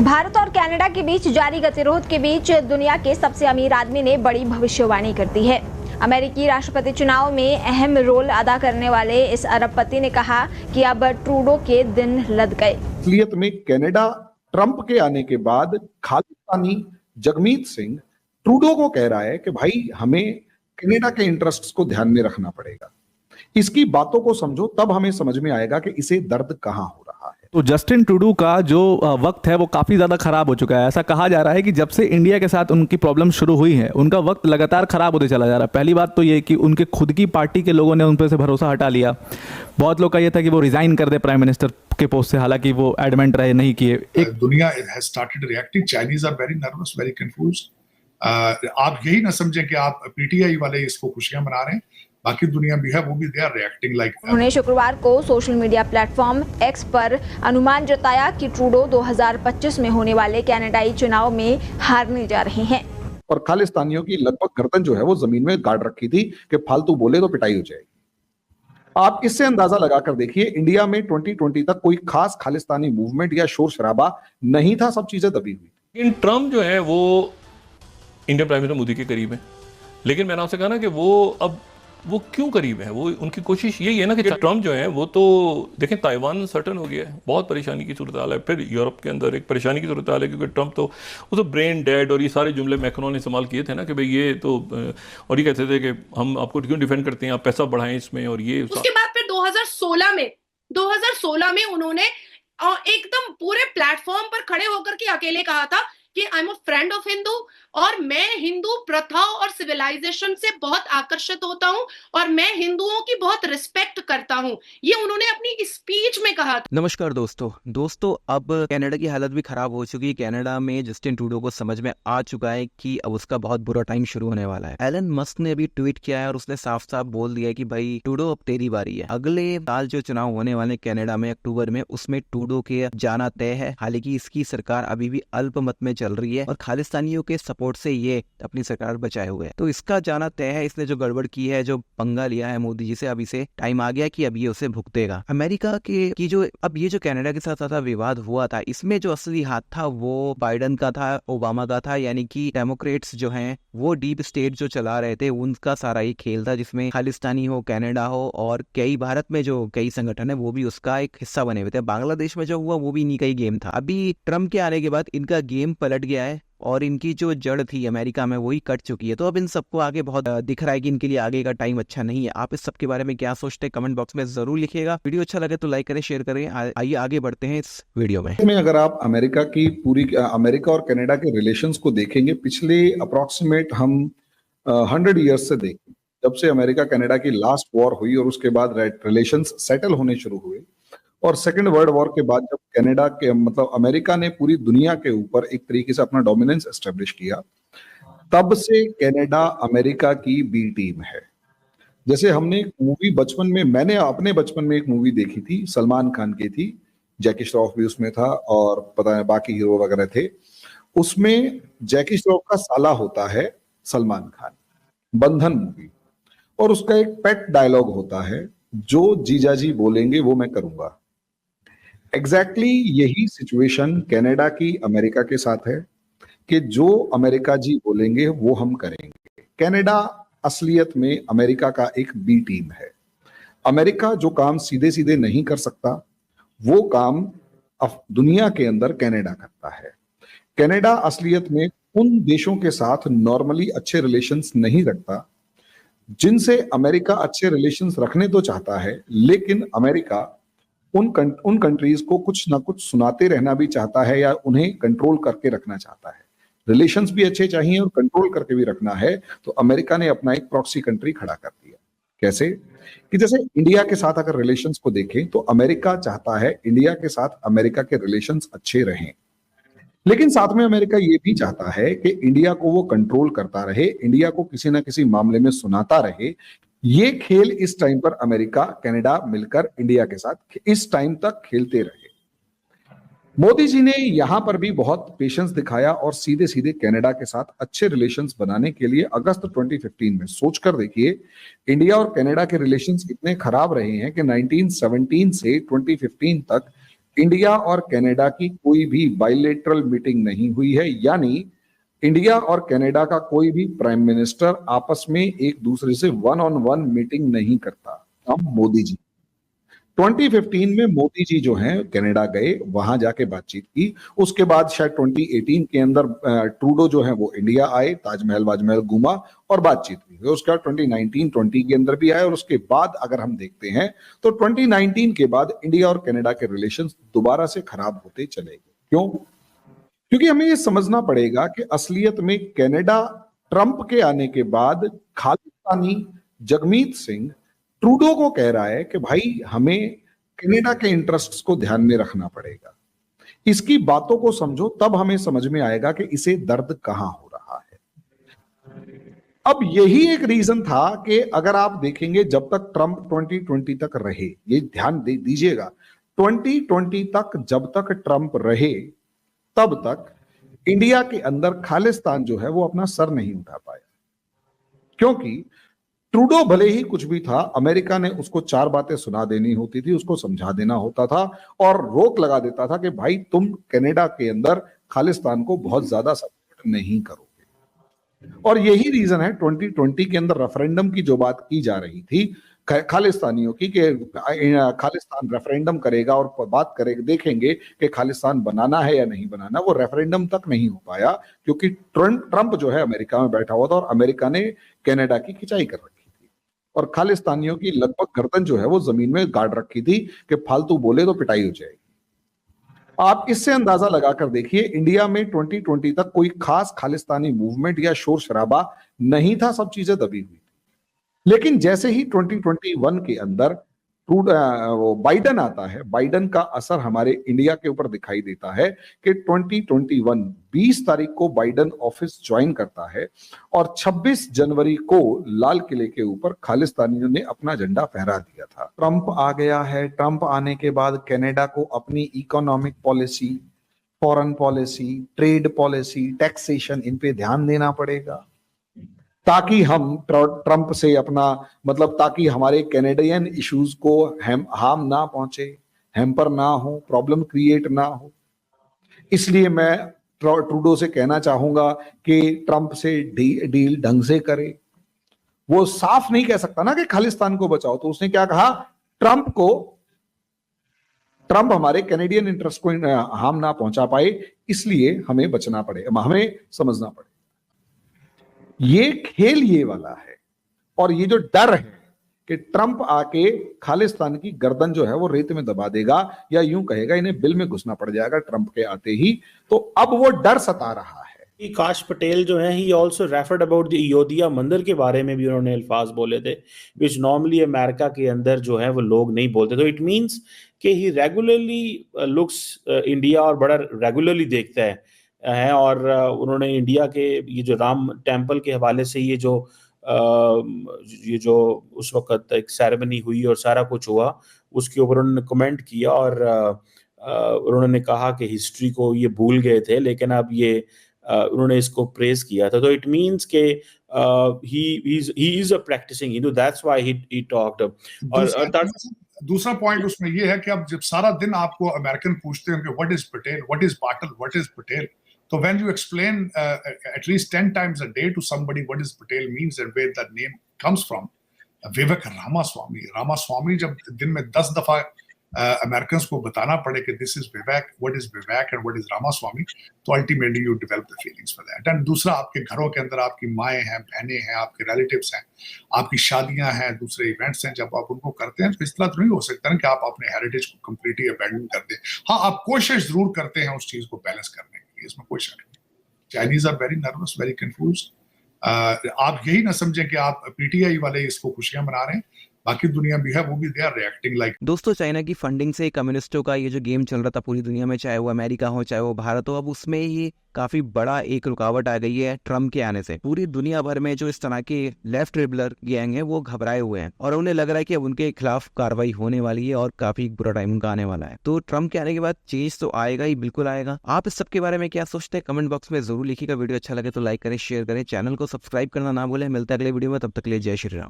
भारत और कनाडा के बीच जारी गतिरोध के बीच दुनिया के सबसे अमीर आदमी ने बड़ी भविष्यवाणी कर दी है। अमेरिकी राष्ट्रपति चुनाव में अहम रोल अदा करने वाले इस अरबपति ने कहा कि अब ट्रूडो के दिन लद गए। असलियत में कनाडा ट्रंप के आने के बाद खालिस्तानी जगमीत सिंह ट्रूडो को कह रहा है कि भाई हमें कनाडा के इंटरेस्ट्स को ध्यान में रखना पड़ेगा। इसकी बातों को समझो तब हमें समझ में आएगा कि इसे दर्द कहां हो रहा है। तो जस्टिन ट्रूडो का जो वक्त है वो काफी ज्यादा खराब हो चुका है। ऐसा कहा जा रहा है कि जब से इंडिया के साथ उनकी प्रॉब्लम शुरू हुई है उनका वक्त लगातार खराब होते चला जा रहा है। पहली बात तो ये कि उनके खुद की पार्टी के लोगों ने उन पर से भरोसा हटा लिया। बहुत लोग का ये था कि वो रिजाइन कर दे प्राइम मिनिस्टर के पोस्ट से, हालांकि वो एडमेंट रहे, नहीं किए। एक दुनिया has started reacting. Chinese are very nervous, very confused. आप यही ना समझें कि आप पीटीआई वाले इसको खुशियां मना रहे हैं, बाकी दुनिया भी है, वो भी दे आर रिएक्टिंग लाइक। उन्होंने शुक्रवार को सोशल मीडिया प्लेटफॉर्म एक्स पर अनुमान जताया कि ट्रूडो 2025 में होने वाले कनाडाई चुनाव में हारने जा रहे हैं। और खालिस्तानियों की लगभग गर्दन जो है वो जमीन में गाड़ रखी थी कि फालतू बोले तो पिटाई हो जाएगी। आप इससे अंदाजा लगाकर देखिए, इंडिया में 2020 तक कोई खास खालिस्तानी मूवमेंट या शोर शराबा नहीं था, सब चीजें दबी हुई। लेकिन ट्रम्प जो है वो इंडियन प्राइम मिनिस्टर मोदी के करीब है, लेकिन मैंने आपसे कहा ना कि वो क्यों करीब है, वो उनकी कोशिश यही है ना कि ट्रम्प जो है वो तो देखें ताइवान सर्टन हो गया है, बहुत परेशानी की सूरत हाल है। फिर यूरोप के अंदर एक परेशानी की सूरत हाल है क्योंकि ट्रम्प तो वो तो ब्रेन डेड और ये सारे जुमले मैक्रोन ने इस्तेमाल किए थे ना कि भाई ये तो, और ये कहते थे कि हम आपको क्यों डिफेंड करते हैं, आप पैसा बढ़ाएं इसमें, और ये उसके बाद फिर 2016 में उन्होंने एकदम पूरे प्लेटफॉर्म पर खड़े होकर के अकेले कहा था कि I am a friend of Hindu और मैं हिंदू प्रथा और सिविलाइजेशन से बहुत आकर्षित होता हूं और मैं हिंदुओं की बहुत रिस्पेक्ट करता हूं। ये उन्होंने अपनी स्पीच में कहा था। नमस्कार दोस्तों, अब कनाडा की हालत भी खराब हो चुकी है। कनाडा में जस्टिन ट्रूडो को समझ में आ चुका है कि अब उसका बहुत बुरा टाइम शुरू होने वाला है। एलन मस्क ने अभी ट्वीट किया है और उसने साफ साफ बोल दिया है कि भाई ट्रूडो अब तेरी बारी है। अगले साल जो चुनाव होने वाले कनाडा में अक्टूबर में, उसमें ट्रूडो के जाना तय है। हालांकि इसकी सरकार अभी भी अल्पमत में चल रही है और खालिस्तानियों के सपोर्ट से ये अपनी सरकार बचाए हुए है, तो इसका जाना तय है। इसने जो गड़बड़ की है, जो पंगा लिया है मोदी जी से, अब इसे टाइम आ गया कि अब ये उसे भुगतेगा। अमेरिका की जो अब ये जो कनाडा के साथ विवाद हुआ था, इसमें जो असली हाथ था वो बाइडेन का था, ओबामा का था। यानी कि डेमोक्रेट्स जो हैं वो डीप स्टेट जो चला रहे थे, उनका सारा ये खेल था, जिसमें खालिस्तानी हो, कनाडा हो और कई भारत में जो कई संगठन है वो भी उसका एक हिस्सा बने हुए थे। बांग्लादेश में जो हुआ वो भी इन्हीं का ही गेम था। अभी ट्रम्प के आने के बाद इनका गेम पलट गया है और इनकी जो जड़ थी अमेरिका में वही कट चुकी है। तो अब इन सबको आगे बहुत दिख रहा है कि इनके लिए आगे का टाइम अच्छा नहीं है। आप इस सब के बारे में क्या सोचते हैं कमेंट बॉक्स में जरूर लिखिएगा। वीडियो अच्छा लगे तो लाइक करें, शेयर करें। आइए आगे बढ़ते हैं इस वीडियो में। अगर आप अमेरिका और कनाडा के रिलेशंस को देखेंगे, पिछले अप्रोक्सीमेट हम 100 ईयर्स से देखें, जब से अमेरिका कनाडा की लास्ट वॉर हुई और उसके बाद रिलेशंस सेटल होने शुरू हुए, और सेकेंड वर्ल्ड वॉर के बाद जब कनाडा के अमेरिका ने पूरी दुनिया के ऊपर एक तरीके से अपना डोमिनेंस एस्टेब्लिश किया, तब से कनाडा अमेरिका की बी टीम है। जैसे हमने एक मूवी बचपन में, मैंने अपने बचपन में एक मूवी देखी थी, सलमान खान की थी, जैकी श्रॉफ भी उसमें था और पता है बाकी हीरो वगैरह थे। उसमें जैकी श्रॉफ का साला होता है सलमान खान, बंधन मूवी, और उसका एक पेट डायलॉग होता है, जो जीजाजी बोलेंगे वो मैं करूंगा। एग्जैक्टली यही सिचुएशन कनाडा की अमेरिका के साथ है कि जो अमेरिका जी बोलेंगे वो हम करेंगे। कनाडा असलियत में अमेरिका का एक बी टीम है। अमेरिका जो काम सीधे सीधे नहीं कर सकता, वो काम दुनिया के अंदर कनाडा करता है। कनाडा असलियत में उन देशों के साथ नॉर्मली अच्छे रिलेशंस नहीं रखता जिनसे अमेरिका अच्छे रिलेशंस रखने तो चाहता है, लेकिन अमेरिका उन कंट्रीज को कुछ ना कुछ सुनाते रहना भी चाहता है या उन्हें कंट्रोल करके रखना चाहता है। रिलेशंस भी अच्छे चाहिए और कंट्रोल करके भी रखना है, तो अमेरिका ने अपना एक प्रॉक्सी कंट्री खड़ा कर दिया। कैसे कि जैसे इंडिया के साथ अगर रिलेशंस को देखें तो अमेरिका चाहता है इंडिया के साथ अमेरिका के रिलेशंस अच्छे रहें, लेकिन साथ में अमेरिका ये भी चाहता है कि इंडिया को वो कंट्रोल करता रहे, इंडिया को किसी ना किसी मामले में सुनाता रहे। ये खेल इस टाइम पर अमेरिका कनाडा मिलकर इंडिया के साथ इस टाइम तक खेलते रहे। मोदी जी ने यहां पर भी बहुत पेशेंस दिखाया और सीधे सीधे कनाडा के साथ अच्छे रिलेशंस बनाने के लिए अगस्त 2015 में, सोचकर देखिए, इंडिया और कनाडा के रिलेशंस इतने खराब रहे हैं कि 1917 से 2015 तक इंडिया और कनाडा की कोई भी बायलैटरल मीटिंग नहीं हुई है, यानी इंडिया और कनाडा का कोई भी प्राइम मिनिस्टर आपस में एक दूसरे से वन ऑन वन मीटिंग नहीं करता। हम मोदी जी 2015 में मोदी जी जो हैं कनाडा गए, वहां जाके बातचीत की। उसके बाद शायद 2018 के अंदर ट्रूडो जो है वो इंडिया आए, ताजमहल वाजमहल घूमा और बातचीत हुई। उसके बाद 2019-20 के अंदर भी आए और उसके बाद अगर हम देखते हैं तो 2019 के बाद इंडिया और कनाडा के रिलेशंस दोबारा से खराब होते चले गए। क्यों? क्योंकि हमें ये समझना पड़ेगा कि असलियत में कनाडा ट्रंप के आने के बाद खालिस्तानी जगमीत सिंह ट्रूडो को कह रहा है कि भाई हमें कनाडा के इंटरेस्ट्स को ध्यान में रखना पड़ेगा। इसकी बातों को समझो तब हमें समझ में आएगा कि इसे दर्द कहां हो रहा है। अब यही एक रीजन था कि अगर आप देखेंगे जब तक ट्रंप 2020 तक रहे, ये ध्यान दीजिएगा, 2020 तक जब तक ट्रंप रहे तब तक इंडिया के अंदर खालिस्तान जो है वो अपना सर नहीं उठा पाया। क्योंकि ट्रूडो भले ही कुछ भी था, अमेरिका ने उसको 4 बातें सुना देनी होती थी, उसको समझा देना होता था और रोक लगा देता था कि भाई तुम कनाडा के अंदर खालिस्तान को बहुत ज्यादा सपोर्ट नहीं करोगे। और यही रीजन है 2020 के अंदर रेफरेंडम की जो बात की जा रही थी खालिस्तानियों की कि खालिस्तान रेफरेंडम करेगा और बात करेगा, देखेंगे कि खालिस्तान बनाना है या नहीं बनाना। वो रेफरेंडम तक नहीं हो पाया क्योंकि ट्रंप जो है अमेरिका में बैठा हुआ था और अमेरिका ने कनाडा की खिंचाई कर रखी थी और खालिस्तानियों की लगभग गर्दन जो है वो जमीन में गाड़ रखी थी कि फालतू बोले तो पिटाई हो जाएगी। आप इससे अंदाजा लगाकर देखिए, इंडिया में 2020 तक कोई खास खालिस्तानी मूवमेंट या शोर शराबा नहीं था, सब चीजें दबी हुई। लेकिन जैसे ही 2021 के अंदर बाइडन आता है, बाइडन का असर हमारे इंडिया के ऊपर दिखाई देता है कि 20 तारीख को बाइडन ऑफिस ज्वाइन करता है और 26 जनवरी को लाल किले के ऊपर खालिस्तानियों ने अपना झंडा फहरा दिया था। ट्रंप आ गया है। ट्रंप आने के बाद कनाडा को अपनी economic policy, foreign policy, trade policy, taxation, इन पे ध्यान देना पड़ेगा ताकि हम ट्रंप से अपना मतलब ताकि हमारे कैनेडियन इश्यूज को हार्म ना पहुंचे, हैम्पर ना हो, प्रॉब्लम क्रिएट ना हो। इसलिए मैं ट्रूडो से कहना चाहूंगा कि ट्रंप से डील ढंग से करे। वो साफ नहीं कह सकता ना कि खालिस्तान को बचाओ, तो उसने क्या कहा, ट्रंप हमारे कैनेडियन इंटरेस्ट को हार्म ना पहुंचा पाए, इसलिए हमें बचना पड़ेगा, हमें समझना पड़ेगा। ये खेल ये वाला है और ये जो डर है कि ट्रंप आके खालिस्तान की गर्दन जो है वो रेत में दबा देगा या यूं कहेगा इन्हें बिल में घुसना पड़ जाएगा ट्रंप के आते ही, तो अब वो डर सता रहा है। काश पटेल जो है he also referred about the Ayodhya मंदिर के बारे में भी उन्होंने अल्फाज बोले थे विच नॉर्मली अमेरिका के अंदर जो है वो लोग नहीं बोलते। तो इट मींस कि ही रेगुलरली लुक्स इंडिया और बड़ा रेगुलरली देखता है और उन्होंने इंडिया के ये जो राम टेम्पल के हवाले से ये जो उस वक्त एक सेरेमनी हुई और सारा कुछ हुआ उसके ऊपर उन्होंने कमेंट किया और उन्होंने कहा कि हिस्ट्री को ये भूल गए थे, लेकिन अब ये उन्होंने इसको प्रेज किया था। तो इट मींस के he is a practicing Hindu, that's why he talked। और दूसरा पॉइंट उसमें ये है कि अब जब सारा दिन आपको अमेरिकन पूछते हैं कि what is Patel, what is Patil, what is Patel, तो when you explain at least 10 times a day to somebody what is Patel means and where that name comes from, Vivek Ramaswamy जब दिन में 10 दफा अमेरिकन्स को बताना पड़े कि this is Vivek, what is Vivek and what is Ramaswamy, तो ultimately you develop the feelings for that। and दूसरा, आपके घरों के अंदर आपकी माएँ हैं, बहनें हैं, आपके रिलेटिव्स हैं, आपकी शादियां हैं, दूसरे इवेंट्स हैं, जब आप उनको करते हैं तो इस तरह तो नहीं हो सकता कि आप अपने हेरिटेज को कंप्लीटली अबैंडन कर दें। हाँ, आप कोशिश जरूर करते हैं उस चीज को बैलेंस करने की, इसमें कोई शक नहीं। Chinese are very nervous, very confused. आप यही ना समझें कि आप पीटीआई वाले इसको खुशियां मना रहे हैं, बाकी दुनिया भी है, वो भी दे आर रिएक्टिंग लाइक। दोस्तों, चाइना की फंडिंग से कम्युनिस्टों का ये जो गेम चल रहा था पूरी दुनिया में, चाहे वो अमेरिका हो चाहे वो भारत हो, अब उसमें ये काफी बड़ा एक रुकावट आ गई है ट्रम्प के आने से। पूरी दुनिया भर में जो इस तरह के लेफ्ट रिबलर गैंग है वो घबराए हुए हैं और उन्हें लग रहा है कि अब उनके खिलाफ कार्रवाई होने वाली है और काफी बुरा टाइम उनका आने वाला है। तो ट्रम्प के आने के बाद चेंज तो आएगा ही, बिल्कुल आएगा। आप इस सब के बारे में क्या सोचते हैं कमेंट बॉक्स में जरूर लिखिएगा। वीडियो अच्छा लगे तो लाइक करें, शेयर करें, चैनल को सब्सक्राइब करना ना भूलें। मिलता है अगले वीडियो में, तब तक के लिए जय श्री राम।